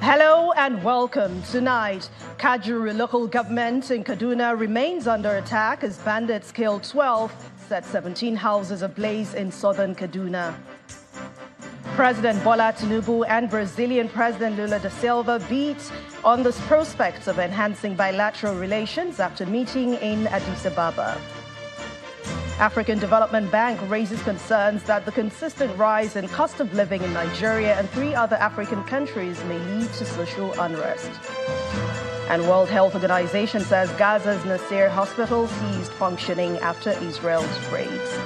Hello and welcome. Tonight, Kajuru local government in Kaduna remains under attack as bandits killed 12, set 17 houses ablaze in southern Kaduna. President Bola Tinubu and Brazilian President Lula da Silva beat on the prospects of enhancing bilateral relations after meeting in Addis Ababa. African Development Bank raises concerns that the consistent rise in cost of living in Nigeria and 3 other African countries may lead to social unrest. And World Health Organization says Gaza's Nasser hospital ceased functioning after Israel's raids.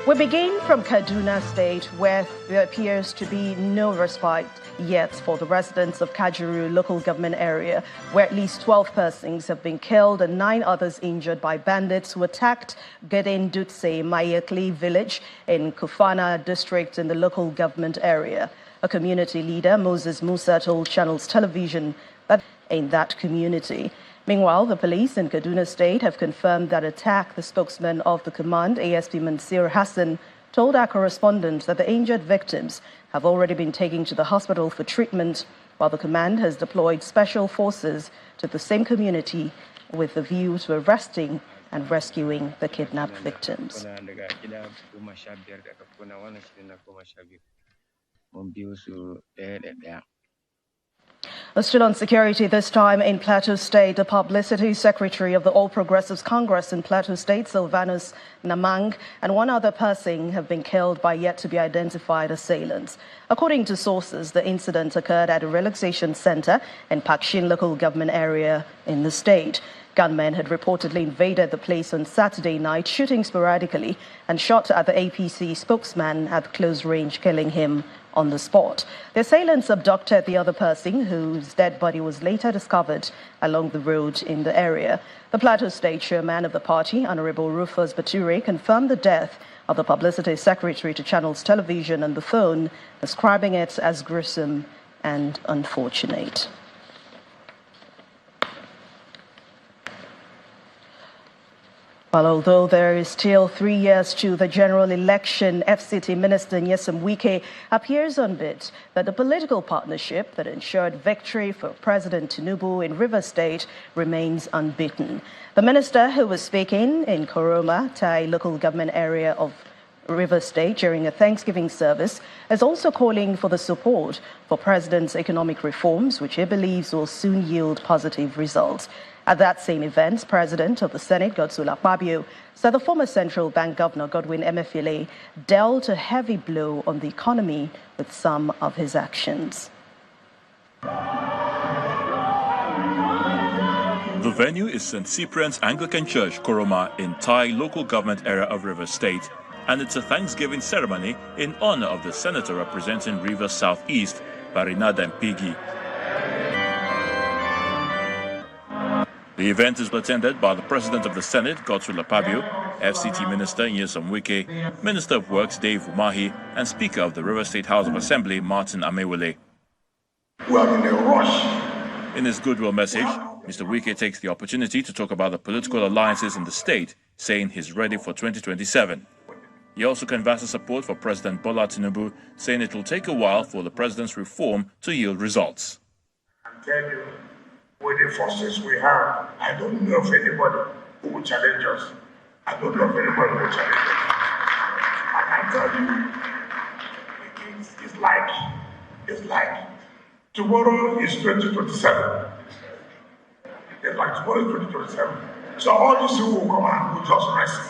We begin from Kaduna State, where there appears to be no respite yet for the residents of Kajuru local government area, where at least 12 persons have been killed and 9 others injured by bandits who attacked Gedin Dutse Mayekli village in Kufana district in the local government area. A community leader, Moses Musa, told Channels Television that in that community. Meanwhile, the police in Kaduna State have confirmed that attack. The spokesman of the command, ASP Mansur Hassan, told our correspondent that the injured victims have already been taken to the hospital for treatment, while the command has deployed special forces to the same community with the view to arresting and rescuing the kidnapped victims. Still on security, this time in Plateau State, the publicity secretary of the All Progressives Congress in Plateau State, Sylvanus Namang, and 1 other person have been killed by yet-to-be-identified assailants. According to sources, the incident occurred at a relaxation center in Pakshin local government area in the state. Gunmen had reportedly invaded the place on Saturday night, shooting sporadically, and shot at the APC spokesman at close range, killing him on the spot. The assailants abducted the other person, whose dead body was later discovered along the road in the area. The Plateau State chairman of the party, Honorable Rufus Bature, confirmed the death of the publicity secretary to Channels Television on the phone, describing it as gruesome and unfortunate. Well, although there is still 3 years to the general election, FCT Minister Nyesom Wike appears unbit that the political partnership that ensured victory for President Tinubu in Rivers State remains unbeaten. The minister, who was speaking in Koroma, Tai local government area of Rivers State during a Thanksgiving service, is also calling for the support for President's economic reforms, which he believes will soon yield positive results. At that same event, President of the Senate, Godswill Akpabio, said the former Central Bank Governor, Godwin Emefiele, dealt a heavy blow on the economy with some of his actions. The venue is St. Cyprian's Anglican Church, Koroma, in Tai local government area of Rivers State, and it's a Thanksgiving ceremony in honor of the senator representing Rivers Southeast, Barina Dampigi. The event is attended by the President of the Senate, Godswill Akpabio, FCT Minister Nyesom Wike, Minister of Works Dave Umahi, and Speaker of the Rivers State House of Assembly, Martin Amewule. We are in a rush. In his goodwill message, Mr. Wike takes the opportunity to talk about the political alliances in the state, saying he's ready for 2027. He also canvassed support for President Bola Tinubu, saying it will take a while for the president's reform to yield results. I tell you, with the forces we have, I don't know of anybody who will challenge us. I don't know of anybody who will challenge us. I can tell you, it's like tomorrow is 2027. It's like tomorrow is 2027. So all these people will come and will just rest.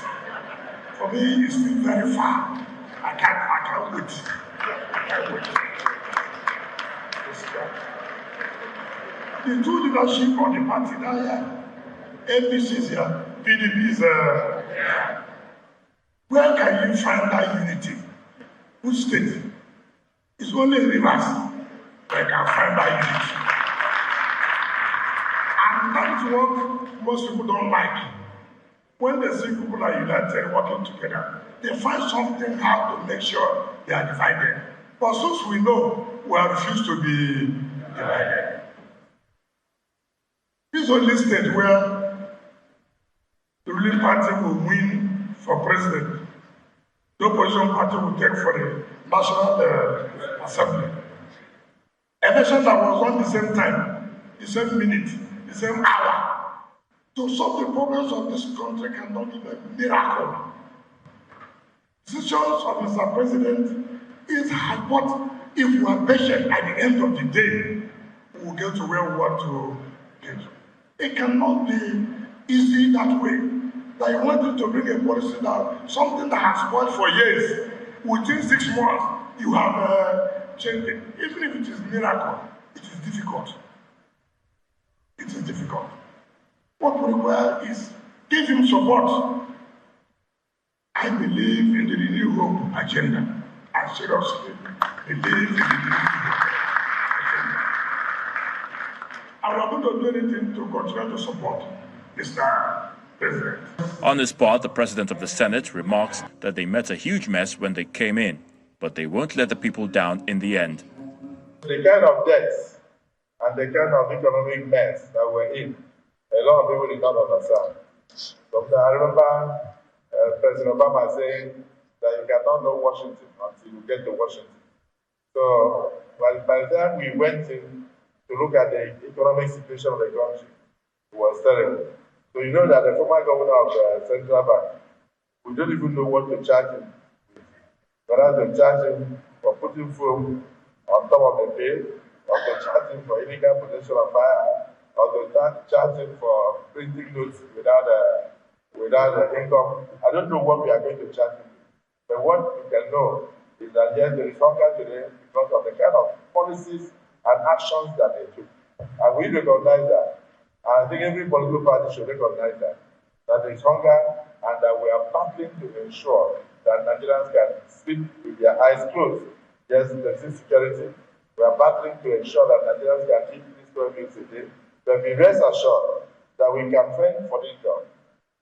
For me, it's still very far. I can't wait. I can't wait. The two leadership of the party now here, APC is here, PDP is here. Where can you find that unity? Which state? It's only Rivers where can find that unity. And that's what most people don't like. When they see people are united, working together, they find something hard to make sure they are divided. But since we know, we have refused to be divided. This is only state where the ruling party will win for president. The opposition party will take for the National Assembly. Election that was on the same time, the same minute, the same hour. To solve the problems of this country cannot be a miracle. Decisions of Mr. President is hard, but if we are patient at the end of the day, we will get to where we want to get. It cannot be easy that way. That you wanted to bring a policy that something that has spoiled for years, within 6 months, you have changed it. Even if it is a miracle, it is difficult. It is difficult. What we require is give him support. I believe in the Renew Hope agenda. I seriously believe in the Renew Hope agenda. I am not going to do anything to continue to support Mr. President. On his part, the president of the Senate remarks that they met a huge mess when they came in, but they won't let the people down in the end. The kind of debts and the kind of economic mess that we're in, a lot of people did not understand. I remember President Obama saying that you cannot know Washington until you get to Washington. So by the time we went in to look at the economic situation of the country, it was terrible. So you know that the former governor of Central Bank, we don't even know what to charge him. Whether to charge him for putting foam on top of the pay, or to charge him for illegal possession of firearms, or to charge him for printing notes without income. I don't know what we are going to charge him. But what we can know is that yes, there is hunger today because of the kind of policies and actions that they took. And we recognize that. I think every political party should recognize that there is hunger and that we are battling to ensure that Nigerians can sleep with their eyes closed. Yes, there's insecurity. We are battling to ensure that Nigerians can eat these 12 meals a day. But be rest assured that we can fend for this job.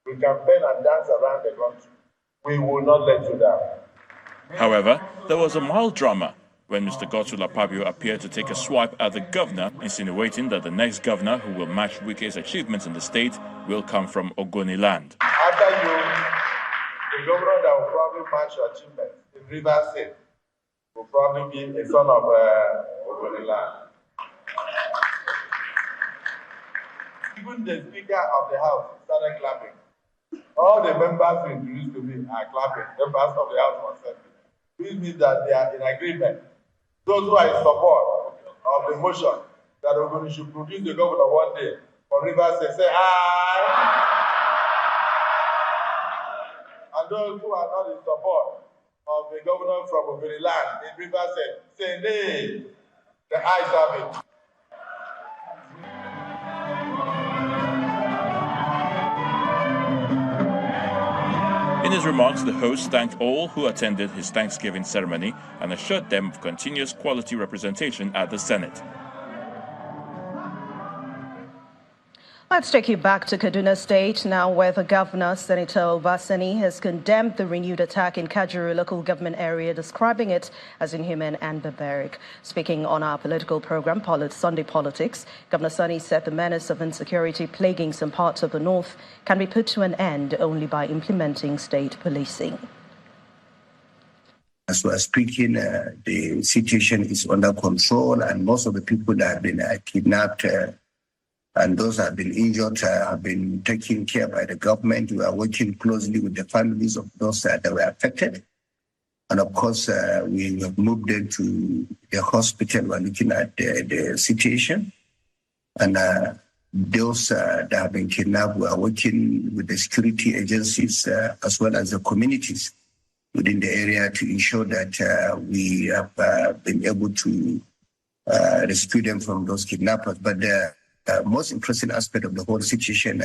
We can bend and dance around the country. We will not let you down. However, there was a mild drama when Mr. Godswill Akpabio appeared to take a swipe at the governor, insinuating that the next governor who will match Wike's achievements in the state will come from Ogoniland. After you, the governor that will probably match your achievements in Rivers State will probably be a son of Ogoniland. Even the Speaker of the House started clapping. All the members who introduced to me are clapping. Members of the House were saying, which means that they are in agreement. Those who are in support of the motion that Ogoni should produce the governor one day for Rivers State, say aye. And those who are not in support of the governor from Ogoniland in Rivers State, say nay. The ayes have it. In his remarks, the host thanked all who attended his Thanksgiving ceremony and assured them of continuous quality representation at the Senate. Let's take you back to Kaduna State now, where the governor, Senator Obasani, has condemned the renewed attack in Kajuru local government area, describing it as inhuman and barbaric. Speaking on our political program, Sunday Politics, Governor Sani said the menace of insecurity plaguing some parts of the north can be put to an end only by implementing state policing. As we are speaking, the situation is under control, and most of the people that have been kidnapped and those that have been injured have been taken care by the government. We are working closely with the families of those that were affected. And of course, we have moved them to the hospital. We're looking at the situation. And those that have been kidnapped, we are working with the security agencies as well as the communities within the area to ensure that we have been able to rescue them from those kidnappers. But the most interesting aspect of the whole situation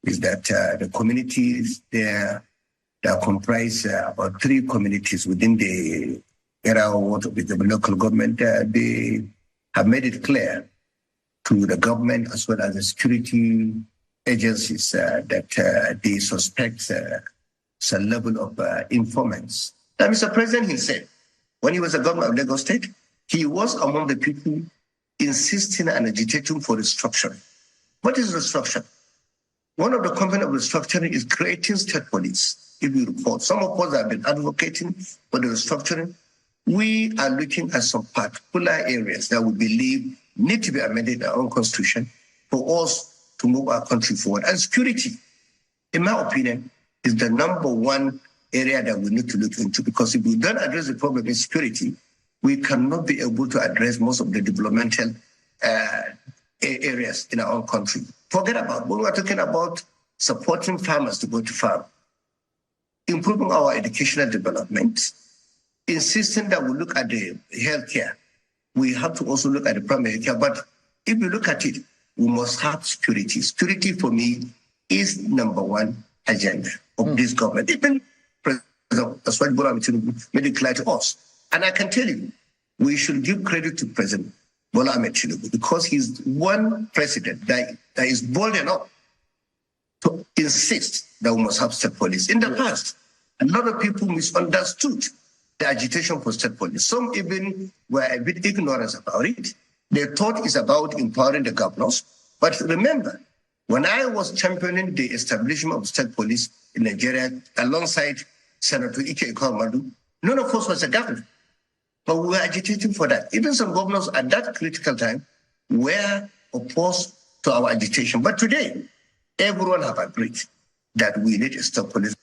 is that the communities there that comprise about 3 communities within the area of the local government, they have made it clear to the government as well as the security agencies that they suspect some level of informants. Now, Mr. President himself, when he was the governor of Lagos State, he was among the people insisting and agitating for restructuring. What is restructuring? One of the components of restructuring is creating state police. If you recall, some of us have been advocating for the restructuring. We are looking at some particular areas that we believe need to be amended in our own constitution for us to move our country forward. And security, in my opinion, is the number one area that we need to look into, because if we don't address the problem in security, we cannot be able to address most of the developmental areas in our own country. Forget about when we're talking about supporting farmers to go to farm, improving our educational development, insisting that we look at the healthcare. We have to also look at the primary healthcare. But if you look at it, we must have security. Security for me is number one agenda of this government. Even President Aswad Bola Tinubu made it clear to us. And I can tell you, we should give credit to President Bola Ahmed Tinubu, because he's one president that is bold enough to insist that we must have state police. In the past, a lot of people misunderstood the agitation for state police. Some even were a bit ignorant about it. They thought it's about empowering the governors. But remember, when I was championing the establishment of state police in Nigeria alongside Senator Ike Ekweamadu, none of us was a governor. But we were agitating for that. Even some governors at that critical time were opposed to our agitation. But today, everyone have agreed that we need a state police.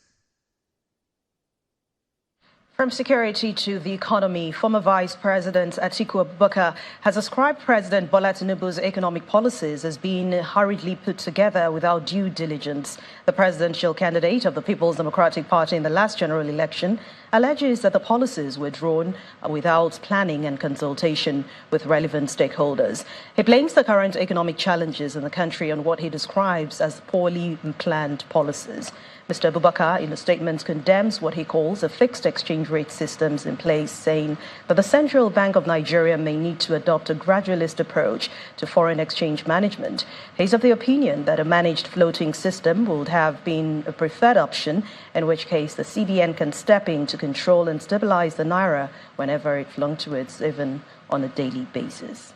From security to the economy, former Vice President Atiku Abubakar has ascribed President Bola Tinubu's economic policies as being hurriedly put together without due diligence. The presidential candidate of the People's Democratic Party in the last general election alleges that the policies were drawn without planning and consultation with relevant stakeholders. He blames the current economic challenges in the country on what he describes as poorly planned policies. Mr. Abubakar, in a statement, condemns what he calls a fixed exchange rate systems in place, saying that the Central Bank of Nigeria may need to adopt a gradualist approach to foreign exchange management. He's of the opinion that a managed floating system would have been a preferred option, in which case the CBN can step in to control and stabilize the naira whenever it fluctuates, even on a daily basis.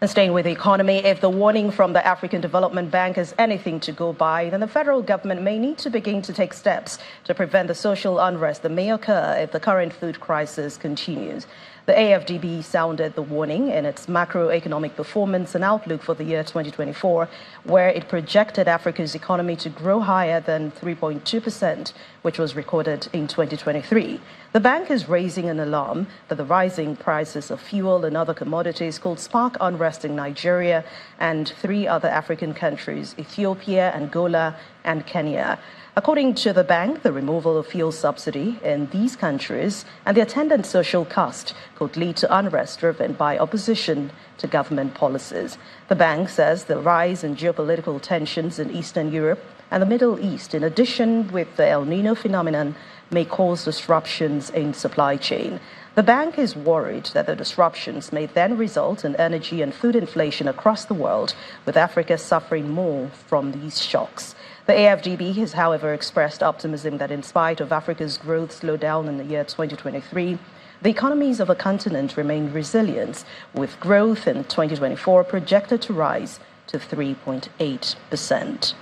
And staying with the economy, if the warning from the African Development Bank is anything to go by, then the federal government may need to begin to take steps to prevent the social unrest that may occur if the current food crisis continues. The AFDB sounded the warning in its macroeconomic performance and outlook for the year 2024, where it projected Africa's economy to grow higher than 3.2%, which was recorded in 2023. The bank is raising an alarm that the rising prices of fuel and other commodities could spark unrest in Nigeria and 3 other African countries, Ethiopia, Angola, and Kenya. According to the bank, the removal of fuel subsidy in these countries and the attendant social cost could lead to unrest driven by opposition to government policies. The bank says the rise in geopolitical tensions in Eastern Europe and the Middle East, in addition with the El Nino phenomenon, may cause disruptions in supply chain. The bank is worried that the disruptions may then result in energy and food inflation across the world, with Africa suffering more from these shocks. The AFDB has, however, expressed optimism that in spite of Africa's growth slowdown in the year 2023, the economies of the continent remain resilient, with growth in 2024 projected to rise to 3.8%.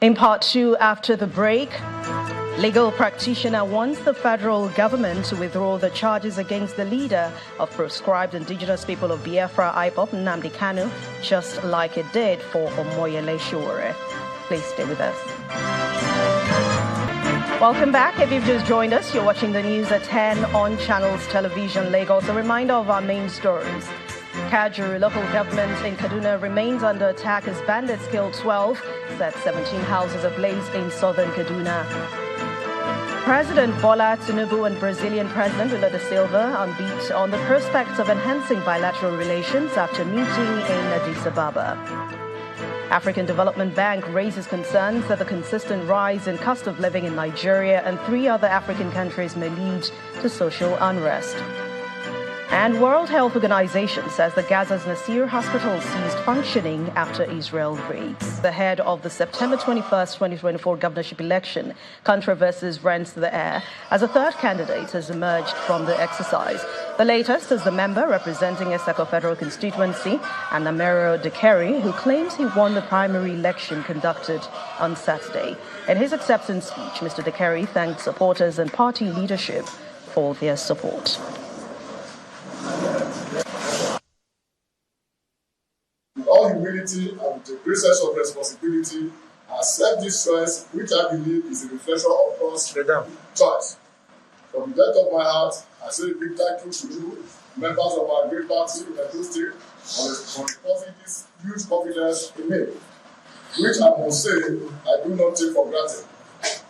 In part 2, after the break, legal practitioner wants the federal government to withdraw the charges against the leader of proscribed indigenous people of Biafra, IPOB, Nnamdi Kanu, just like it did for Omoyele Sowore. Please stay with us. Welcome back. If you've just joined us, you're watching the news at 10 on Channels Television Lagos. A reminder of our main stories. Kajuru local government in Kaduna remains under attack as bandits killed 12, set 17 houses ablaze in southern Kaduna. President Bola Tinubu and Brazilian President Lula da Silva unbeat on the prospects of enhancing bilateral relations after meeting in Addis Ababa. African Development Bank raises concerns that the consistent rise in cost of living in Nigeria and 3 other African countries may lead to social unrest. And World Health Organization says that Gaza's Nasir hospital ceased functioning after Israel raids. The head of the September 21st, 2024 governorship election, controversies rents the air as a third candidate has emerged from the exercise. The latest is the member representing Eseko Federal Constituency, Anamero Dekeri, who claims he won the primary election conducted on Saturday. In his acceptance speech, Mr. Dekeri thanked supporters and party leadership for their support. With all humility and with a great sense of responsibility, I accept this choice, which I believe is a reflection of God's choice. From the depth of my heart, I say a big thank you to you, members of our great party in the state, for reposing this huge confidence in me, which I must say I do not take for granted.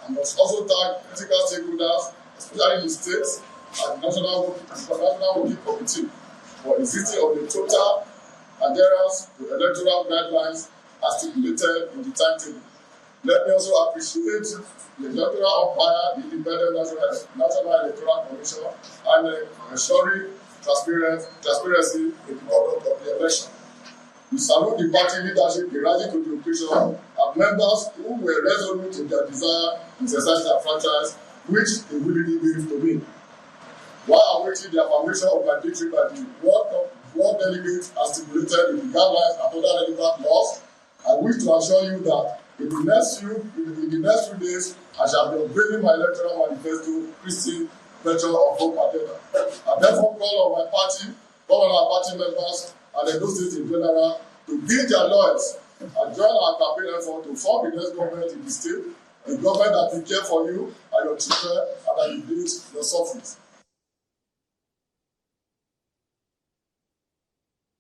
I must also thank critical stakeholders, especially in the states and the National Working Committee, for insisting on the total adherence to electoral guidelines as stipulated in the timetable. Let me also appreciate the electoral umpire, the Independent National Electoral Commission, and ensuring transparency in the conduct of the election. We salute the party leadership in rising to the occasion and members who were resolute in their desire to exercise their franchise, which they willingly gave to me. While awaiting the affirmation of my victory by the World delegates as stipulated in the guidelines and other relevant laws, I wish to assure you that in the next few days, I shall be unveiling my electoral manifesto, Christy Venture of Hope Agenda. I therefore call on my party, call on our party members, and the States in general to give their loyalty and join our campaign effort to form the next government in the state, a government that will care for you and your children and that will build your suffering.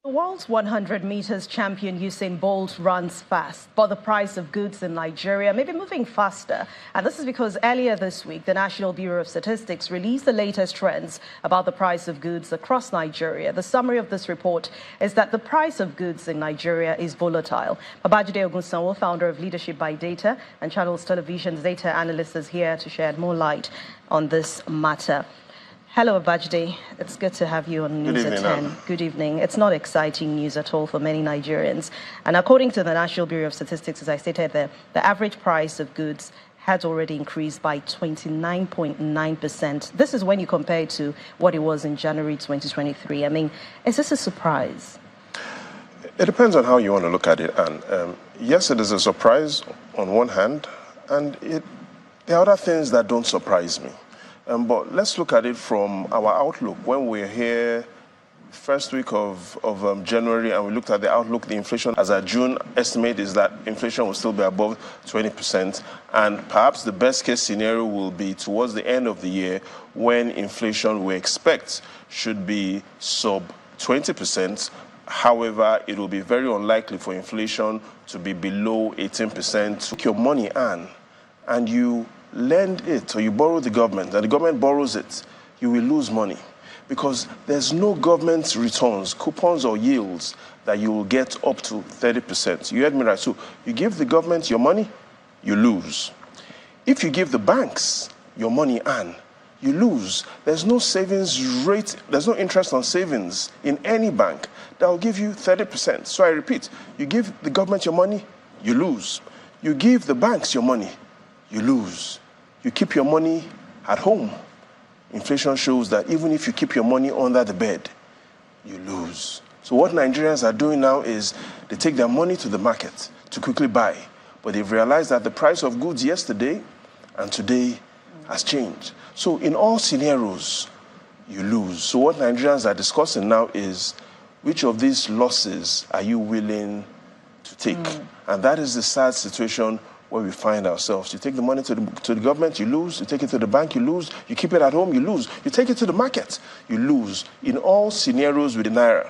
The world's 100 meters champion Usain Bolt runs fast, but the price of goods in Nigeria may be moving faster. And this is because earlier this week, the National Bureau of Statistics released the latest trends about the price of goods across Nigeria. The summary of this report is that the price of goods in Nigeria is volatile. Babajide Ogunsanwo, founder of Leadership by Data and Channels Television's data analyst, is here to shed more light on this matter. Hello, Babajide. It's good to have you on News at 10. Good evening. It's not exciting news at all for many Nigerians. And according to the National Bureau of Statistics, as I stated there, the average price of goods has already increased by 29.9%. This is when you compare it to what it was in January 2023. I mean, is this a surprise? It depends on how you want to look at it. And yes, it is a surprise on one hand, and there are other things that don't surprise me. But let's look at it from our outlook. When we're here first week of January and we looked at the outlook, the inflation as our June estimate is that inflation will still be above 20%. And perhaps the best case scenario will be towards the end of the year when inflation we expect should be sub 20%. However, it will be very unlikely for inflation to be below 18%. Take your money and you lend it or you borrow the government and the government borrows it, you will lose money because there's no government returns, coupons or yields that you will get up to 30%. You heard me right. So you give the government your money, you lose. If you give the banks your money you lose. There's no savings rate, there's no interest on savings in any bank that will give you 30%. So I repeat, you give the government your money, you lose. You give the banks your money, you lose. You keep your money at home. Inflation shows that even if you keep your money under the bed, you lose. So what Nigerians are doing now is they take their money to the market to quickly buy. But they've realized that the price of goods yesterday and today has changed. So in all scenarios, you lose. So what Nigerians are discussing now is which of these losses are you willing to take? And that is the sad situation where we find ourselves. You take the money to the government, you lose. You take it to the bank, you lose. You keep it at home, you lose. You take it to the market, you lose. In all scenarios with the Naira,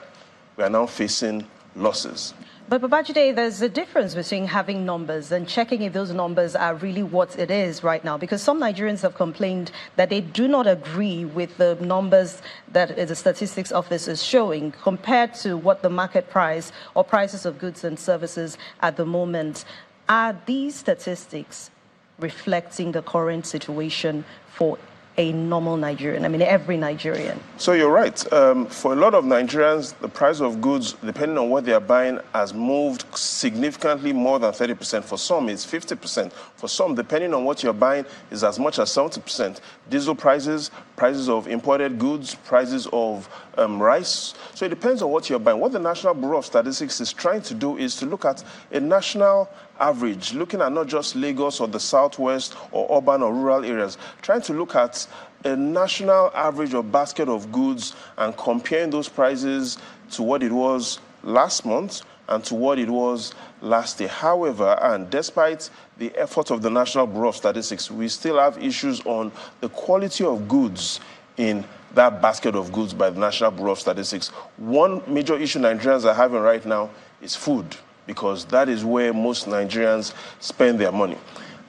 we are now facing losses. But Babajide, there's a difference between having numbers and checking if those numbers are really what it is right now. Because some Nigerians have complained that they do not agree with the numbers that the Statistics Office is showing compared to what the market price or prices of goods and services at the moment. Are these statistics reflecting the current situation for a normal Nigerian? I mean, every Nigerian. So you're right. For a lot of Nigerians, the price of goods, depending on what they are buying, has moved significantly more than 30%. For some, it's 50%. For some, depending on what you're buying, is as much as 70%. Diesel prices, prices of imported goods, prices of rice. So it depends on what you're buying. What the National Bureau of Statistics is trying to do is to look at a national average, looking at not just Lagos or the southwest or urban or rural areas, trying to look at a national average or basket of goods and comparing those prices to what it was last month and to what it was last year. However, and despite the effort of the National Bureau of Statistics, we still have issues on the quality of goods in that basket of goods by the National Bureau of Statistics. One major issue Nigerians are having right now is food, because that is where most Nigerians spend their money.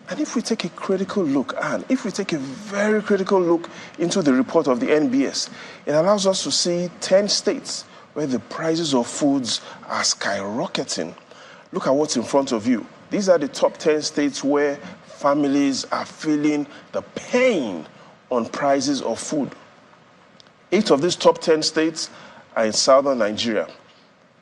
And if we take a critical look, and if we take a very critical look into the report of the NBS, it allows us to see 10 states where the prices of foods are skyrocketing. Look at what's in front of you. These are the top 10 states where families are feeling the pain on prices of food. 8 of these top 10 states are in southern Nigeria.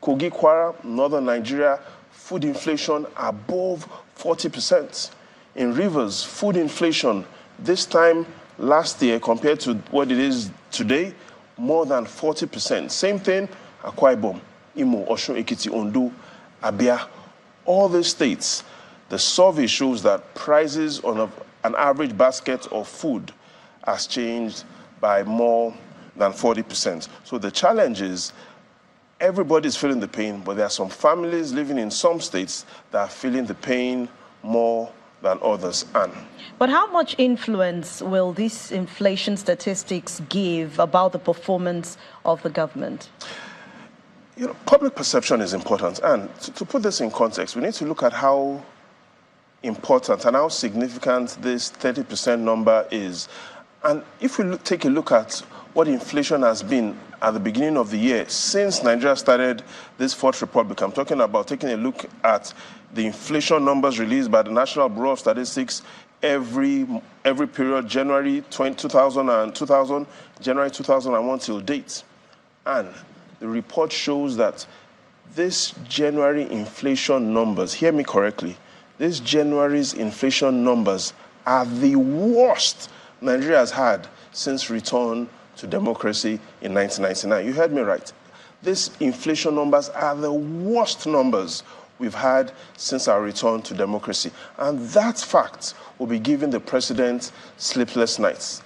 Kogi, Kwara, northern Nigeria, food inflation above 40%. In Rivers, food inflation this time last year compared to what it is today, more than 40%. Same thing, Akwa Ibom, Imo, Osun, Ekiti, Ondo, Abia. All these states, the survey shows that prices on an average basket of food has changed by more than 40%. So the challenge is, everybody's feeling the pain, but there are some families living in some states that are feeling the pain more than others. But how much influence will these inflation statistics give about the performance of the government? You know, public perception is important. And to put this in context, we need to look at how important and how significant this 30% number is. And if we take a look at what inflation has been at the beginning of the year, since Nigeria started this Fourth Republic, I'm talking about taking a look at the inflation numbers released by the National Bureau of Statistics every period, January 2000, January 2001 till date. And the report shows that this January inflation numbers, hear me correctly, this January's inflation numbers are the worst Nigeria has had since return to democracy in 1999. You heard me right. These inflation numbers are the worst numbers we've had since our return to democracy. And that fact will be giving the president sleepless nights.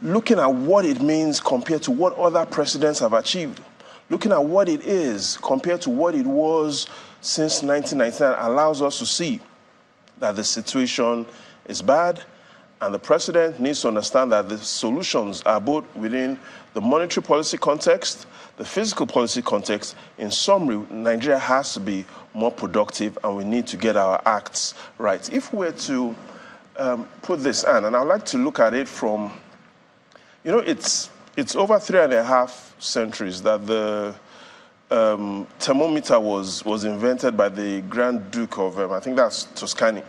Looking at what it means compared to what other presidents have achieved, looking at what it is compared to what it was since 1999 allows us to see that the situation is bad. And the president needs to understand that the solutions are both within the monetary policy context, the fiscal policy context. In summary, Nigeria has to be more productive, and we need to get our acts right. If we're to put this on, and I'd like to look at it from, you know, it's over 3.5 centuries that the thermometer was invented by the Grand Duke of, I think that's Tuscany.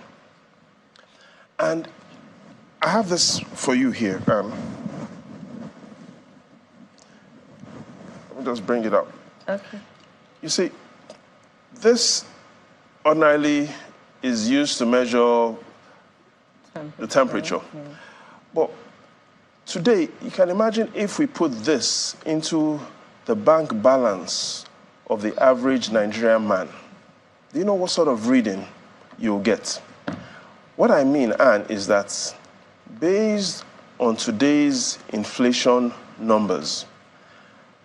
And I have this for you here. Let me just bring it up. Okay. You see, this ordinarily is used to measure the temperature. Yeah. But today, you can imagine if we put this into the bank balance of the average Nigerian man. Do you know what sort of reading you'll get? What I mean, Anne, is that based on today's inflation numbers,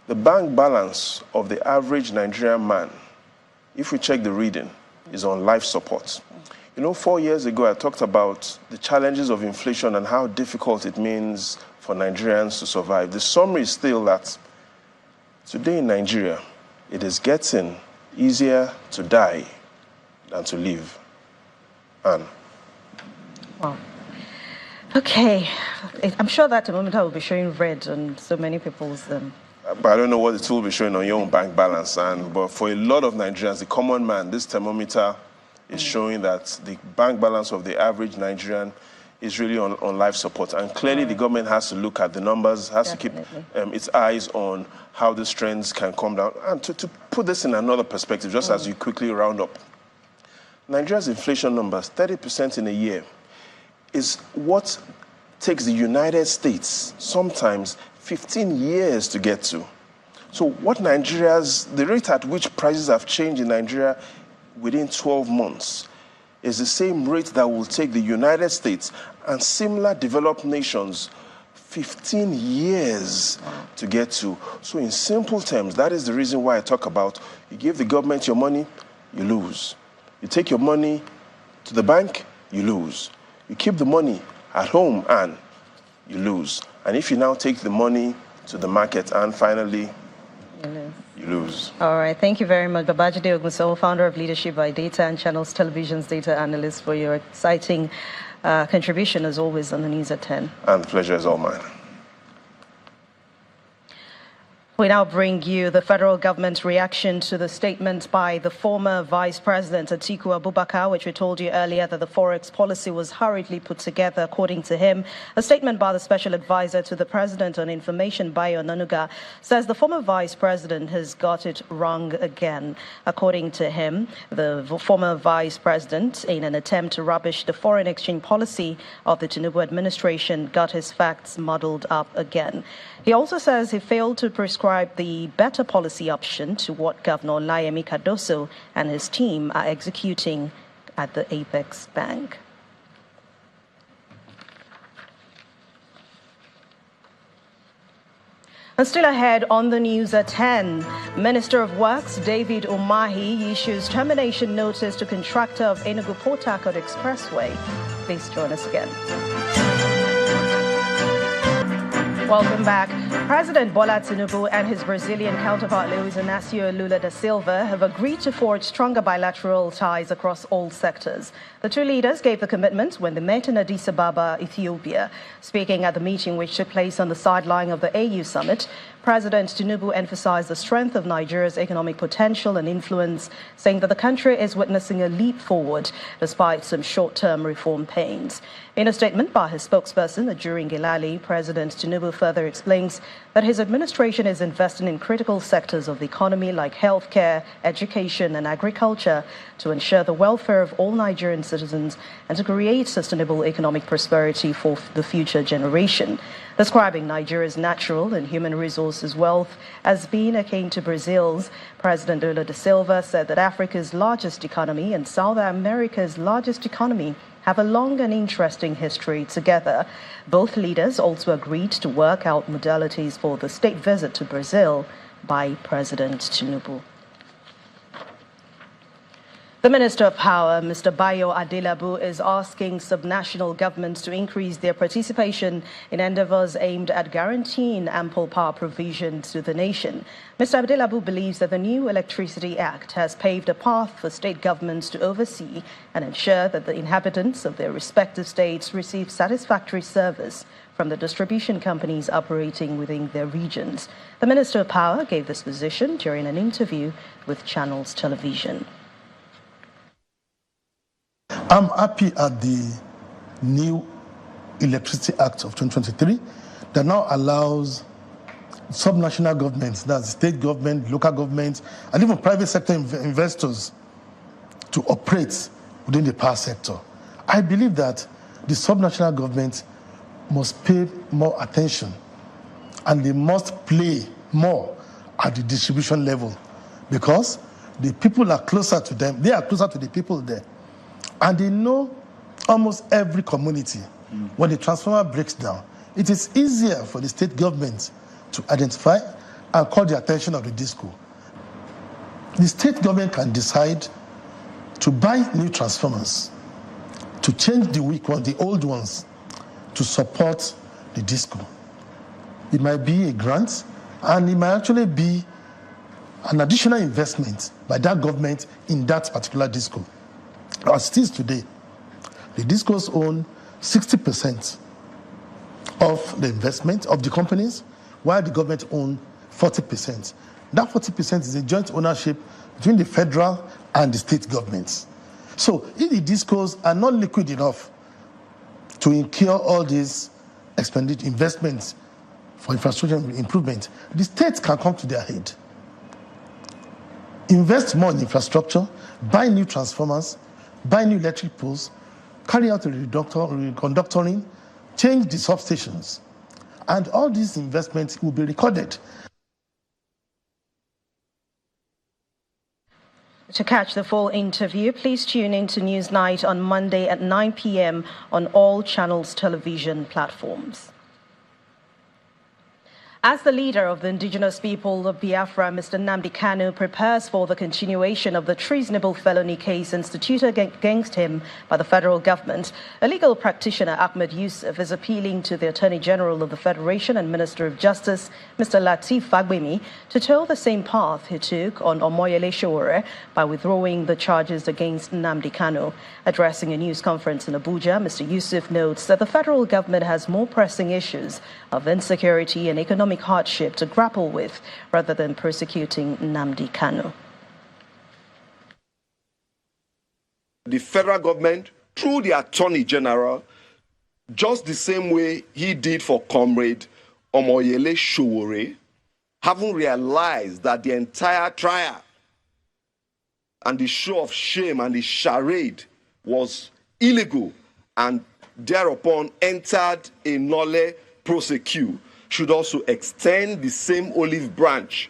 the bank balance of the average Nigerian man, if we check the reading, is on life support. You know, 4 years ago, I talked about the challenges of inflation and how difficult it means for Nigerians to survive. The summary is still that today in Nigeria, it is getting easier to die than to live. Anne. Wow. Okay, I'm sure that thermometer will be showing red on so many people's. But I don't know what it will be showing on your own bank balance. But for a lot of Nigerians, the common man, this thermometer is showing that the bank balance of the average Nigerian is really on life support. And clearly the government has to look at the numbers, has to keep its eyes on how these trends can come down. And to put this in another perspective, just as you quickly round up, Nigeria's inflation numbers, 30% in a year, is what takes the United States sometimes 15 years to get to. So the rate at which prices have changed in Nigeria within 12 months is the same rate that will take the United States and similar developed nations 15 years to get to. So in simple terms, that is the reason why I talk about you give the government your money, you lose. You take your money to the bank, you lose. You keep the money at home and you lose. And if you now take the money to the market and finally you lose. All right. Thank you very much, Babajide Ogunso, founder of Leadership by Data and Channels Television's data analyst, for your exciting contribution, as always, on the News at 10. And the pleasure is all mine. We now bring you the federal government's reaction to the statement by the former Vice President Atiku Abubakar, which we told you earlier that the forex policy was hurriedly put together. According to him, a statement by the Special Advisor to the President on Information, Bayo Onanuga, says the former Vice President has got it wrong again. According to him, the former Vice President, in an attempt to rubbish the foreign exchange policy of the Tinubu administration, got his facts muddled up again. He also says he failed to prescribe the better policy option to what Governor Olayemi Cardoso and his team are executing at the Apex Bank. And still ahead on the News at 10, Minister of Works David Umahi issues termination notice to contractor of Enugu-Port Harcourt Expressway. Please join us again. Welcome back. President Bola Tinubu and his Brazilian counterpart Luiz Inácio Lula da Silva have agreed to forge stronger bilateral ties across all sectors. The two leaders gave the commitment when they met in Addis Ababa, Ethiopia. Speaking at the meeting which took place on the sideline of the AU summit, President Tinubu emphasized the strength of Nigeria's economic potential and influence, saying that the country is witnessing a leap forward despite some short-term reform pains. In a statement by his spokesperson, Ajurin Gilali, President Tinubu further explains that his administration is investing in critical sectors of the economy like healthcare, education and agriculture to ensure the welfare of all Nigerian citizens and to create sustainable economic prosperity for the future generation. Describing Nigeria's natural and human resources wealth as being akin to Brazil's, President Lula da Silva said that Africa's largest economy and South America's largest economy have a long and interesting history together. Both leaders also agreed to work out modalities for the state visit to Brazil by President Tinubu. The Minister of Power, Mr. Bayo Adelabu, is asking subnational governments to increase their participation in endeavors aimed at guaranteeing ample power provision to the nation. Mr. Adelabu believes that the new Electricity Act has paved a path for state governments to oversee and ensure that the inhabitants of their respective states receive satisfactory service from the distribution companies operating within their regions. The Minister of Power gave this position during an interview with Channels Television. I'm happy at the new Electricity Act of 2023 that now allows subnational governments, that's state government, local governments, and even private sector investors to operate within the power sector. I believe that the subnational governments must pay more attention and they must play more at the distribution level because the people are closer to them, they are closer to the people there. And they know almost every community. When the transformer breaks down, it is easier for the state government to identify and call the attention of the DISCO. The state government can decide to buy new transformers, to change the weak ones, the old ones, to support the DISCO. It might be a grant, and it might actually be an additional investment by that government in that particular DISCO. As it is today, the DISCOs own 60% of the investment of the companies, while the government owns 40%. That 40% is a joint ownership between the federal and the state governments. So if the DISCOs are not liquid enough to incur all these investments for infrastructure improvement, the states can come to their aid. Invest more in infrastructure, buy new transformers, buy new electric poles, carry out reconductoring, change the substations, and all these investments will be recorded. To catch the full interview, please tune in to Newsnight on Monday at 9 p.m. on all Channels television platforms. As the leader of the indigenous people of Biafra, Mr. Nnamdi Kanu prepares for the continuation of the treasonable felony case instituted against him by the federal government, a legal practitioner, Ahmed Yusuf, is appealing to the Attorney General of the Federation and Minister of Justice, Mr. Lateef Fagbemi, to toe the same path he took on Omoyele Sowore by withdrawing the charges against Nnamdi Kanu. Addressing a news conference in Abuja, Mr. Yusuf notes that the federal government has more pressing issues of insecurity and economic hardship to grapple with rather than persecuting Nnamdi Kanu. The federal government, through the Attorney General, just the same way he did for Comrade Omoyele Sowore, having realized that the entire trial and the show of shame and the charade was illegal and thereupon entered a nolle prosequi, should also extend the same olive branch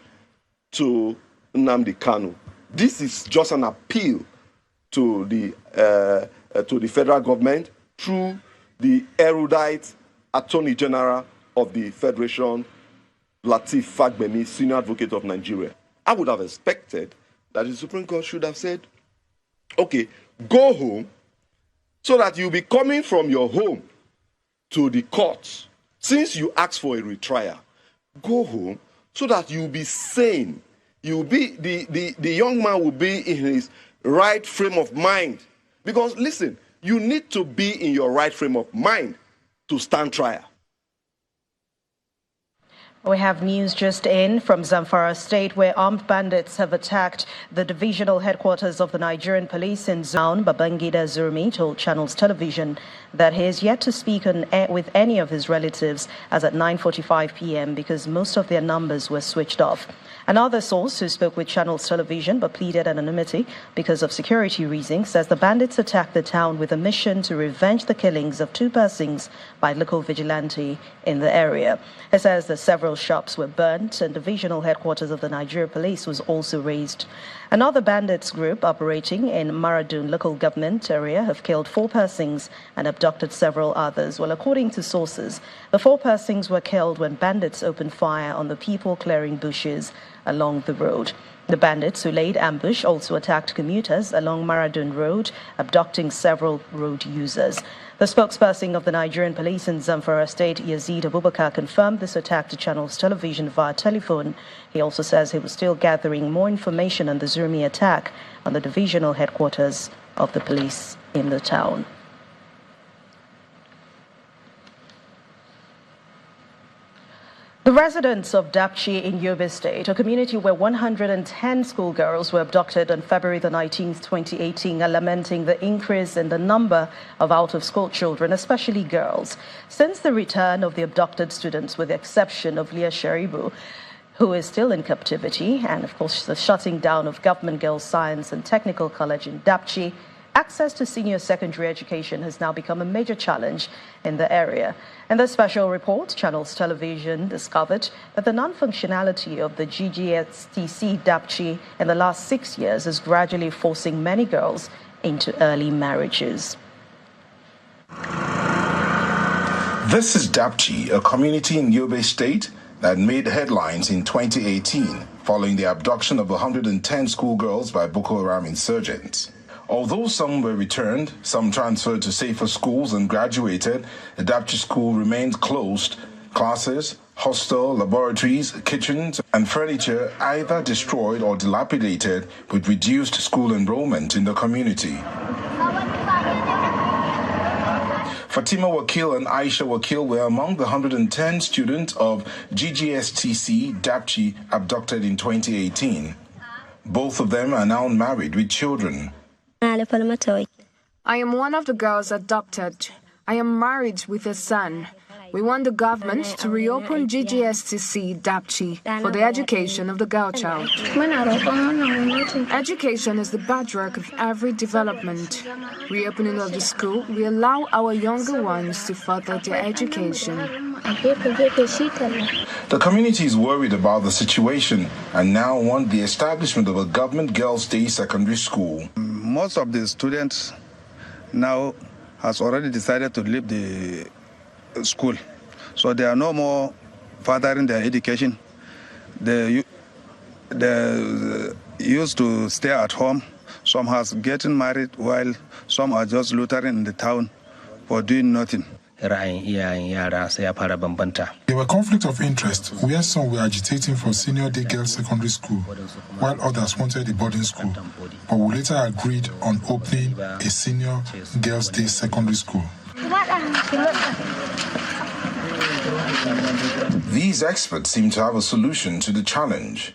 to Nnamdi Kanu. This is just an appeal to the federal government through the erudite Attorney General of the Federation, Lateef Fagbemi, Senior Advocate of Nigeria. I would have expected that the Supreme Court should have said, okay, go home so that you'll be coming from your home to the courts. Since you asked for a retrial, go home so that you'll be sane. You'll be the young man will be in his right frame of mind. Because listen, you need to be in your right frame of mind to stand trial. We have news just in from Zamfara State, where armed bandits have attacked the divisional headquarters of the Nigerian police in Zone. Babangida Zurmi told Channels Television that he is yet to speak with any of his relatives as at 9:45 p.m. because most of their numbers were switched off. Another source who spoke with Channels Television but pleaded anonymity because of security reasons says the bandits attacked the town with a mission to revenge the killings of 2 persons by local vigilante in the area. He says that several shops were burnt and divisional headquarters of the Nigeria police was also razed. Another bandits group operating in Maradun local government area have killed 4 persons and abducted several others. Well, according to sources, the 4 persons were killed when bandits opened fire on the people clearing bushes along the road. The bandits who laid ambush also attacked commuters along Maradun Road, abducting several road users. The spokesperson of the Nigerian police in Zamfara State, Yazid Abubakar, confirmed this attack to Channels Television via telephone. He also says he was still gathering more information on the Zurmi attack on the divisional headquarters of the police in the town. The residents of Dapchi in Yobe State, a community where 110 schoolgirls were abducted on February the 19th, 2018, are lamenting the increase in the number of out-of-school children, especially girls. Since the return of the abducted students, with the exception of Leah Sharibu, who is still in captivity, and of course the shutting down of Government Girls Science and Technical College in Dapchi, access to senior secondary education has now become a major challenge in the area. In the special report, Channels Television discovered that the non-functionality of the GGSTC Dapchi in the last 6 years is gradually forcing many girls into early marriages. This is Dapchi, a community in Yobe State that made headlines in 2018 following the abduction of 110 schoolgirls by Boko Haram insurgents. Although some were returned, some transferred to safer schools and graduated, the Dapchi school remains closed. Classes, hostel, laboratories, kitchens, and furniture either destroyed or dilapidated, with reduced school enrollment in the community. Fatima Wakil and Aisha Wakil were among the 110 students of GGSTC Dapchi abducted in 2018. Both of them are now married with children. I am one of the girls adopted. I am married with a son. We want the government to reopen GGSTC Dapchi for the education of the girl child. Education is the bedrock of every development. Reopening of the school will allow our younger ones to further their education. The community is worried about the situation and now want the establishment of a government girls' day secondary school. Most of the students now has already decided to leave the school, so they are no more furthering their education. They used to stay at home. Some has getting married, while some are just loitering in the town for doing nothing. There were conflicts of interest where some were agitating for senior day girls secondary school, while others wanted a boarding school, but we later agreed on opening a senior girls day secondary school. These experts seem to have a solution to the challenge.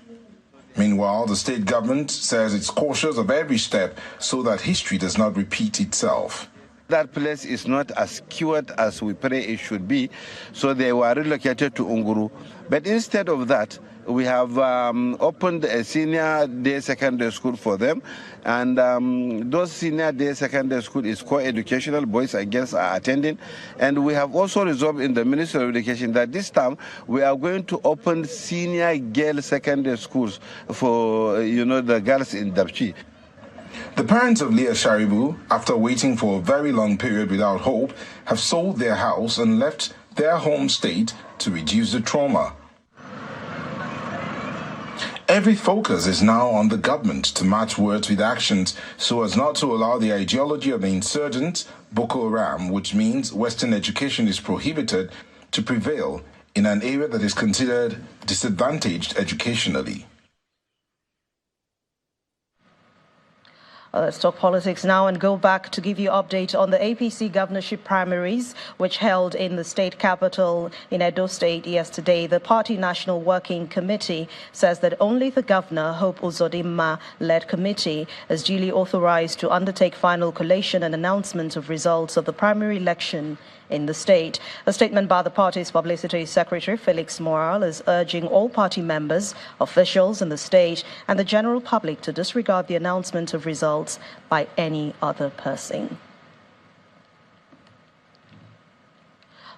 Meanwhile, the state government says it's cautious of every step so that history does not repeat itself. That place is not as secured as we pray it should be, so they were relocated to Unguru. But instead of that, we have opened a senior day secondary school for them, and those senior day secondary school is co-educational. Boys and girls are attending, and we have also resolved in the Ministry of Education that this time we are going to open senior girl secondary schools for the girls in Dapchi. The parents of Leah Sharibu, after waiting for a very long period without hope, have sold their house and left their home state to reduce the trauma. Every focus is now on the government to match words with actions so as not to allow the ideology of the insurgents, Boko Haram, which means Western education is prohibited, to prevail in an area that is considered disadvantaged educationally. Let's talk politics now and go back to give you an update on the APC governorship primaries, which held in the state capital in Edo State yesterday. The party National Working Committee says that only the governor, Hope Uzodimma-led committee, is duly authorized to undertake final collation and announcement of results of the primary election in the state. A statement by the party's publicity secretary, Felix Moral, is urging all party members, officials in the state, and the general public to disregard the announcement of results by any other person.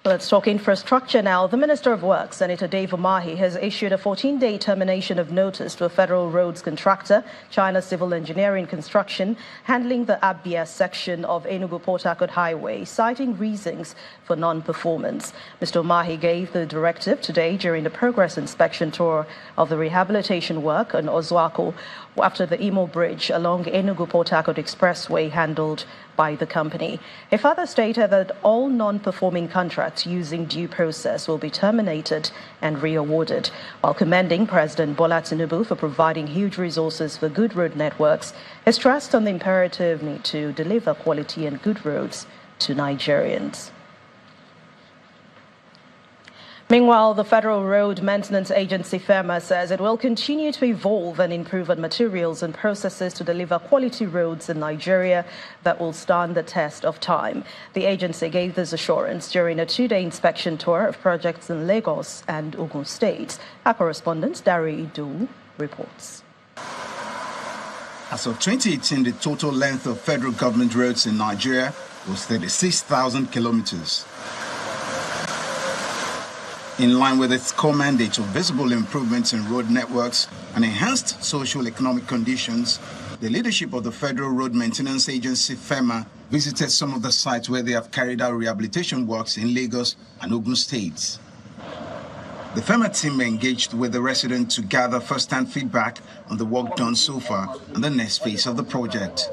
Let's talk infrastructure now. The Minister of Works, Senator Dave Umahi, has issued a 14-day termination of notice to a federal roads contractor, China Civil Engineering Construction, handling the Abia section of Enugu-Port Harcourt Highway, citing reasons for non-performance. Mr. Umahi gave the directive today during the progress inspection tour of the rehabilitation work on Ozuako after the Imo Bridge along Enugu-Port Harcourt Expressway handled by the company. He further stated that all non-performing contracts using due process will be terminated and re-awarded, while commending President Bola Tinubu for providing huge resources for good road networks. He stressed on the imperative need to deliver quality and good roads to Nigerians. Meanwhile, the Federal Road Maintenance Agency, FEMA, says it will continue to evolve and improve on materials and processes to deliver quality roads in Nigeria that will stand the test of time. The agency gave this assurance during a 2-day inspection tour of projects in Lagos and Ogun states. Our correspondent, Dari Idu, reports. As of 2018, the total length of federal government roads in Nigeria was 36,000 kilometers. In line with its core mandate of visible improvements in road networks and enhanced socio-economic conditions, the leadership of the Federal Road Maintenance Agency, FEMA, visited some of the sites where they have carried out rehabilitation works in Lagos and Ogun states. The FEMA team engaged with the residents to gather first-hand feedback on the work done so far and the next phase of the project.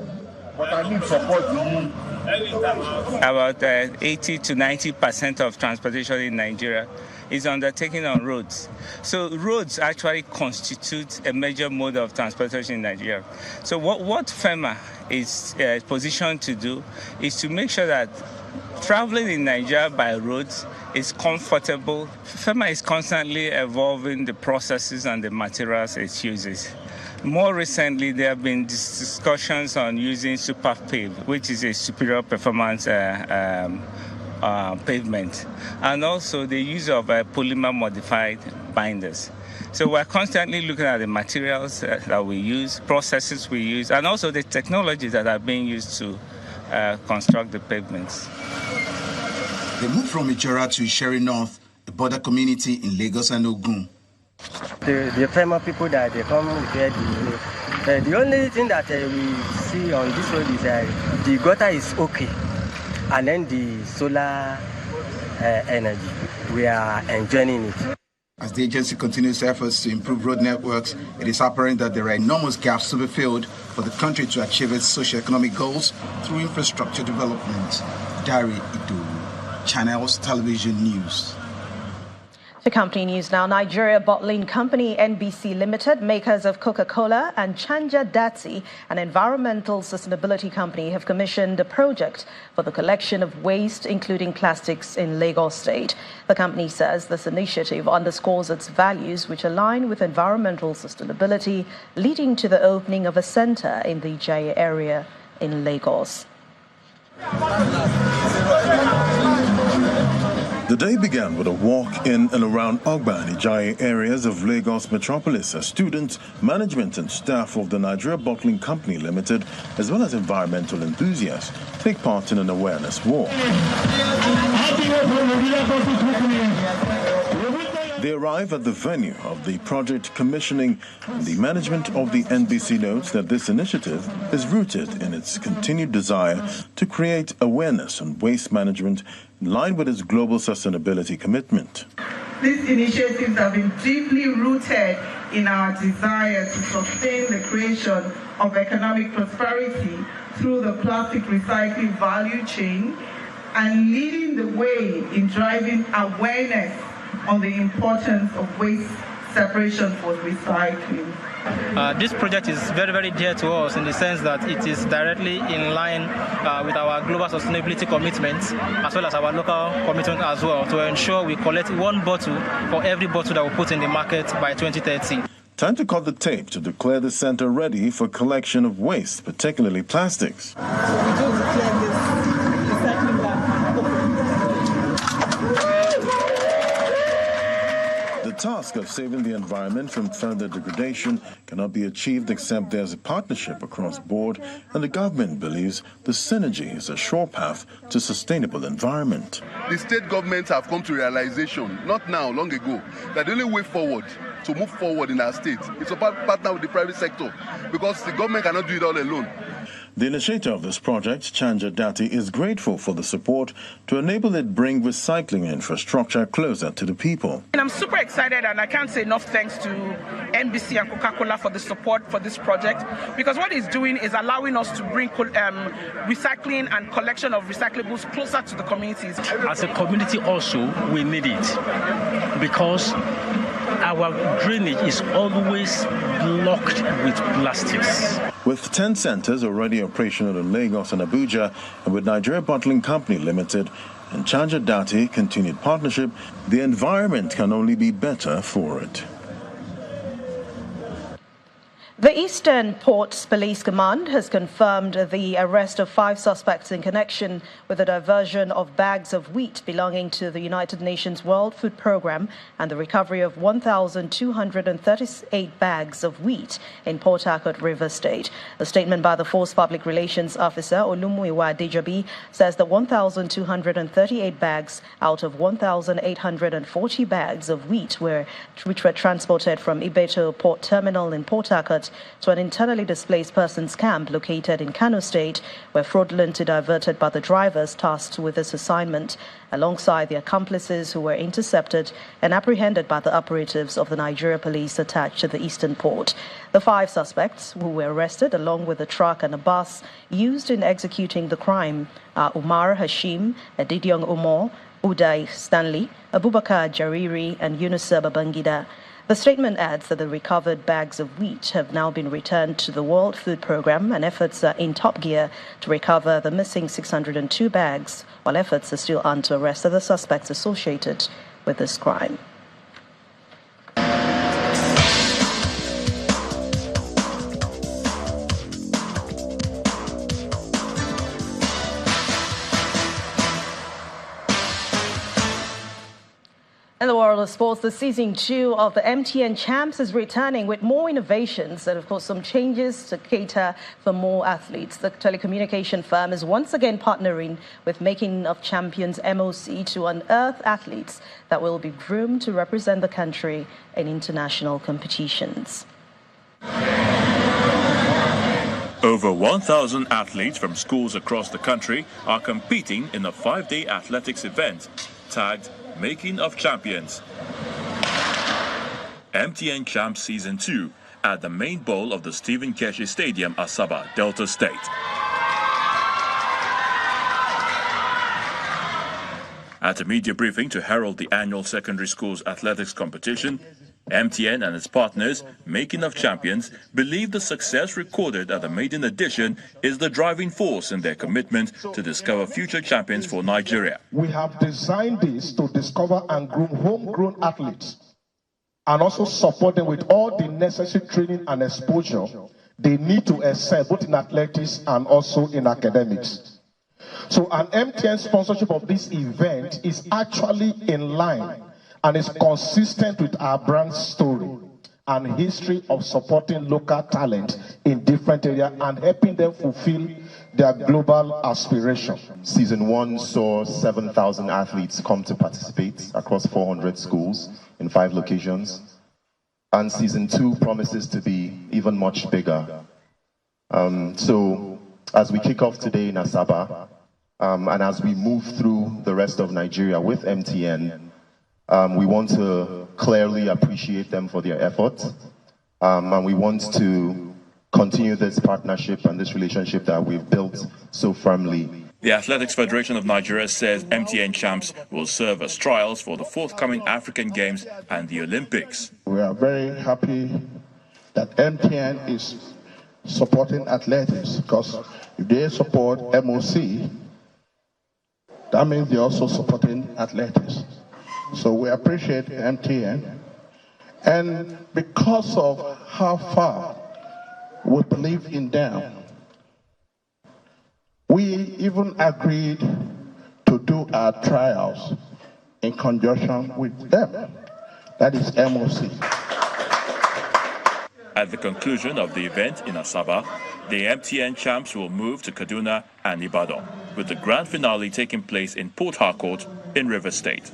About 80 to 90% of transportation in Nigeria is undertaken on roads. So roads actually constitute a major mode of transportation in Nigeria. So what FEMA is positioned to do is to make sure that traveling in Nigeria by roads is comfortable. FEMA is constantly evolving the processes and the materials it uses. More recently, there have been discussions on using SuperPave, which is a superior performance pavement, and also the use of polymer modified binders. So we're constantly looking at the materials that we use, processes we use, and also the technologies that are being used to construct the pavements. They moved from Ijora to Sherry North, a border community in Lagos and Ogun. The famous people that they come repair the only thing that we see on this road is the gutter is okay, and then the solar energy, we are enjoying it. As the agency continues efforts to improve road networks, it is apparent that there are enormous gaps to be filled for the country to achieve its socio-economic goals through infrastructure development. Dari Idu, Channels Television News. To company news now, Nigeria Bottling Company NBC Limited, makers of Coca-Cola, and Chanja Dati, an environmental sustainability company, have commissioned a project for the collection of waste, including plastics, in Lagos State. The company says this initiative underscores its values, which align with environmental sustainability, leading to the opening of a center in the Ijaya area in Lagos. The day began with a walk in and around Ogba and Ijaya areas of Lagos metropolis as students, management and staff of the Nigeria Bottling Company Limited, as well as environmental enthusiasts, take part in an awareness walk. They arrive at the venue of the project commissioning, and the management of the NBC notes that this initiative is rooted in its continued desire to create awareness on waste management in line with its global sustainability commitment. These initiatives have been deeply rooted in our desire to sustain the creation of economic prosperity through the plastic recycling value chain and leading the way in driving awareness on the importance of waste separation for recycling. This project is very, very dear to us in the sense that it is directly in line with our global sustainability commitments, as well as our local commitment as well, to ensure we collect one bottle for every bottle that we put in the market by 2030. Time to cut the tape to declare the center ready for collection of waste, particularly plastics. The task of saving the environment from further degradation cannot be achieved except there's a partnership across board, and the government believes the synergy is a sure path to sustainable environment. The state governments have come to realization, not now, long ago, that the only way forward, to move forward in our state, is to partner with the private sector, because the government cannot do it all alone. The initiator of this project, Chanja Dati, is grateful for the support to enable it bring recycling infrastructure closer to the people. And I'm super excited, and I can't say enough thanks to NBC and Coca-Cola for the support for this project, because what it's doing is allowing us to bring recycling and collection of recyclables closer to the communities. As a community also, we need it, because our drainage is always blocked with plastics. With 10 centers already operational in Lagos and Abuja, and with Nigeria Bottling Company Limited and Chanja Dati continued partnership, the environment can only be better for it. The Eastern Ports Police Command has confirmed the arrest of 5 suspects in connection with the diversion of bags of wheat belonging to the United Nations World Food Programme and the recovery of 1,238 bags of wheat in Port Harcourt, Rivers State. A statement by the Force Public Relations Officer Olumuyiwa Dejobi says that 1,238 bags out of 1,840 bags of wheat which were transported from Ibeto Port Terminal in Port Harcourt to an internally displaced persons camp located in Kano State were fraudulently diverted by the drivers tasked with this assignment, alongside the accomplices who were intercepted and apprehended by the operatives of the Nigeria police attached to the Eastern Port. The 5 suspects who were arrested, along with a truck and a bus used in executing the crime, are Umar Hashim, Edidiong Umar, Uday Stanley, Abubakar Jariri, and Yunusa Babangida. The statement adds that the recovered bags of wheat have now been returned to the World Food Programme, and efforts are in top gear to recover the missing 602 bags, while efforts are still on to arrest other suspects associated with this crime. other sports, the season 2 of the MTN Champs is returning with more innovations and, of course, some changes to cater for more athletes. The telecommunication firm is once again partnering with Making of Champions MOC to unearth athletes that will be groomed to represent the country in international competitions. Over 1,000 athletes from schools across the country are competing in a 5-day athletics event tagged Making of Champions. MTN Champs Season 2 at the main bowl of the Stephen Keshi Stadium, Asaba, Delta State. At a media briefing to herald the annual secondary schools athletics competition, MTN and its partners, Making of Champions, believe the success recorded at the maiden edition is the driving force in their commitment to discover future champions for Nigeria. We have designed this to discover and groom homegrown athletes and also support them with all the necessary training and exposure they need to excel both in athletics and also in academics. So an MTN sponsorship of this event is actually in line and is consistent with our brand story and history of supporting local talent in different areas and helping them fulfill their global aspiration. Season 1 saw 7,000 athletes come to participate across 400 schools in 5 locations. And Season 2 promises to be even much bigger. So as we kick off today in Asaba, and as we move through the rest of Nigeria with MTN, we want to clearly appreciate them for their efforts, and we want to continue this partnership and this relationship that we've built so firmly. The Athletics Federation of Nigeria says MTN Champs will serve as trials for the forthcoming African Games and the Olympics. We are very happy that MTN is supporting athletics, because if they support MOC, that means they're also supporting athletics. So we appreciate MTN, and because of how far we believe in them, we even agreed to do our trials in conjunction with them. That is MOC. At the conclusion of the event in Asaba, the MTN Champs will move to Kaduna and Ibadan, with the grand finale taking place in Port Harcourt in Rivers State.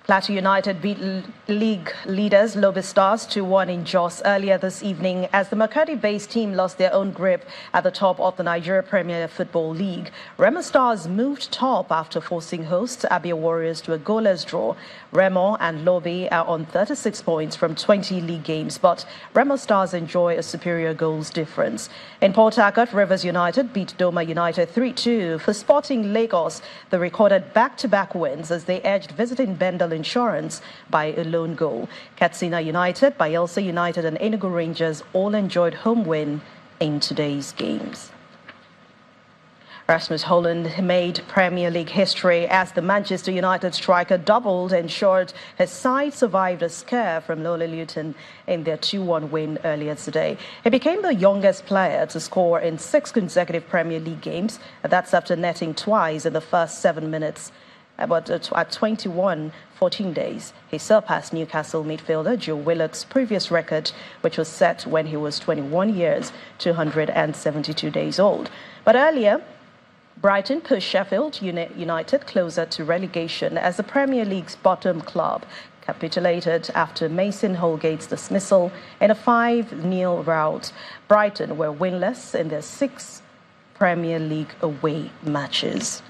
Plateau United beat league leaders Lobby Stars 2-1 in Jos earlier this evening as the Makati-based team lost their own grip at the top of the Nigeria Premier Football League. Remo Stars moved top after forcing hosts Abia Warriors to a goalless draw. Remo and Lobby are on 36 points from 20 league games, but Remo Stars enjoy a superior goals difference. In Port Harcourt, Rivers United beat Doma United 3-2. For Sporting Lagos, they recorded back-to-back wins as they edged visiting Bendel Insurance by a lone goal. Katsina United, Bayelsa United and Enugu Rangers all enjoyed home win in today's games. Rasmus Holland made Premier League history as the Manchester United striker doubled and ensured his side survived a scare from Lowell Luton in their 2-1 win earlier today. He became the youngest player to score in 6 consecutive Premier League games. That's after netting twice in the first 7 minutes. But at 21, 14 days, he surpassed Newcastle midfielder Joe Willock's previous record, which was set when he was 21 years, 272 days old. But earlier, Brighton pushed Sheffield United closer to relegation as the Premier League's bottom club capitulated after Mason Holgate's dismissal in a 5-0 rout. Brighton were winless in their 6 Premier League away matches.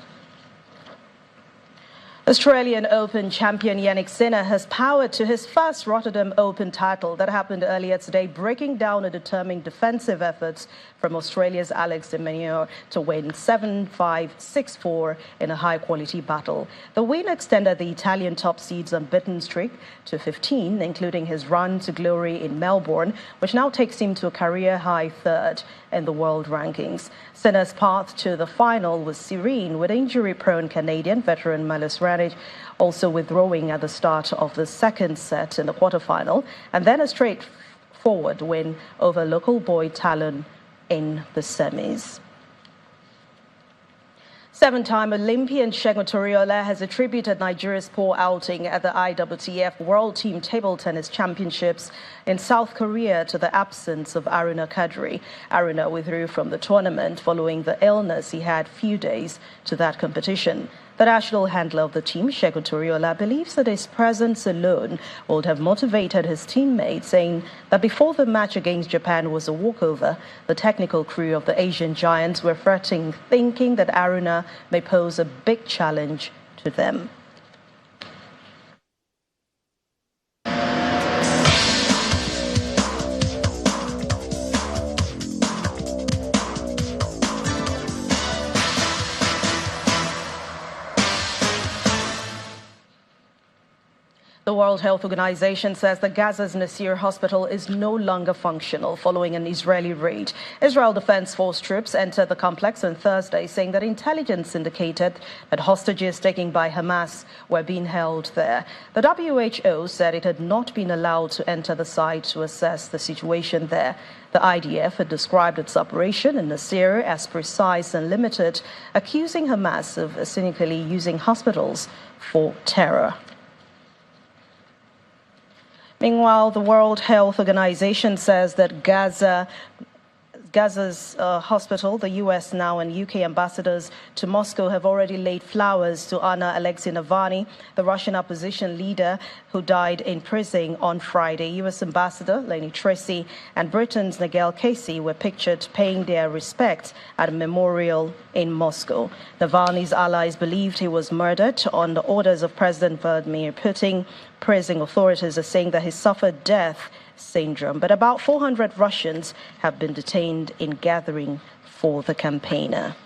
Australian Open champion Jannik Sinner has powered to his first Rotterdam Open title that happened earlier today, breaking down a determined defensive efforts from Australia's Alex de Minaur to win 7-5, 6-4 in a high-quality battle. The win extended the Italian top seed's unbeaten streak to 15, including his run to glory in Melbourne, which now takes him to a career-high 3rd in the world rankings. Sinner's path to the final was serene, with injury-prone Canadian veteran Milos Raonic also withdrawing at the start of the second set in the quarterfinal, and then a straightforward win over local boy Talon in the semis. Seven-time Olympian Segun Toriola has attributed Nigeria's poor outing at the IWTF World Team Table Tennis Championships in South Korea to the absence of Aruna Kadri. Aruna withdrew from the tournament following the illness he had few days to that competition. The national handler of the team, Segun Toriola, believes that his presence alone would have motivated his teammates, saying that before the match against Japan was a walkover, the technical crew of the Asian giants were fretting, thinking that Aruna may pose a big challenge to them. The World Health Organization says that Gaza's Nasser hospital is no longer functional following an Israeli raid. Israel Defense Force troops entered the complex on Thursday, saying that intelligence indicated that hostages taken by Hamas were being held there. The WHO said it had not been allowed to enter the site to assess the situation there. The IDF had described its operation in Nasser as precise and limited, accusing Hamas of cynically using hospitals for terror. Meanwhile, the World Health Organization says that Gaza's hospital, the U.S. now and U.K. ambassadors to Moscow have already laid flowers to honor Alexei Navalny, the Russian opposition leader who died in prison on Friday. U.S. Ambassador Lenny Tracy and Britain's Nigel Casey were pictured paying their respects at a memorial in Moscow. Navalny's allies believed he was murdered on the orders of President Vladimir Putin. Prison authorities are saying that he suffered death syndrome, but about 400 Russians have been detained in gathering for the campaigner.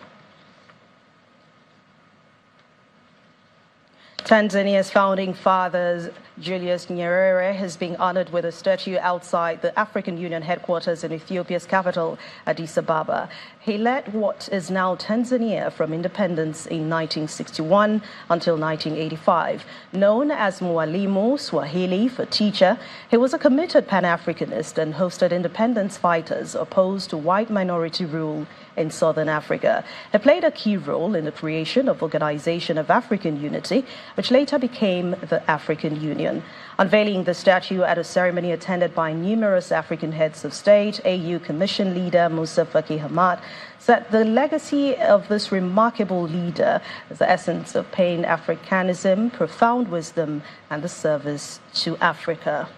Tanzania's founding father, Julius Nyerere, has been honored with a statue outside the African Union headquarters in Ethiopia's capital, Addis Ababa. He led what is now Tanzania from independence in 1961 until 1985. Known as Mwalimu Swahili for teacher, he was a committed Pan-Africanist and hosted independence fighters opposed to white minority rule in southern Africa. He played a key role in the creation of Organization of African Unity, which later became the African Union. Unveiling the statue at a ceremony attended by numerous African heads of state, AU Commission leader Musa Faki Hamad said the legacy of this remarkable leader is the essence of Pan-Africanism, profound wisdom, and the service to Africa.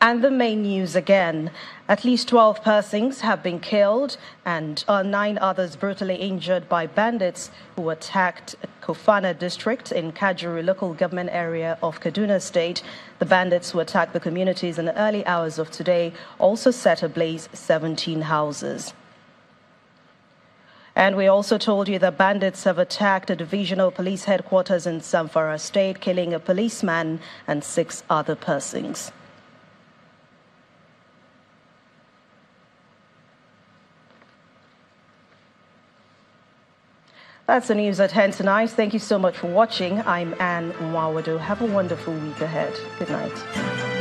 And the main news again. At least 12 persons have been killed and 9 others brutally injured by bandits who attacked Kofana district in Kajuru local government area of Kaduna State. The bandits who attacked the communities in the early hours of today also set ablaze 17 houses. And we also told you that bandits have attacked a divisional police headquarters in Zamfara State, killing a policeman and 6 other persons. That's the news at 10 tonight. Thank you so much for watching. I'm Anne Mwawadu. Have a wonderful week ahead. Good night.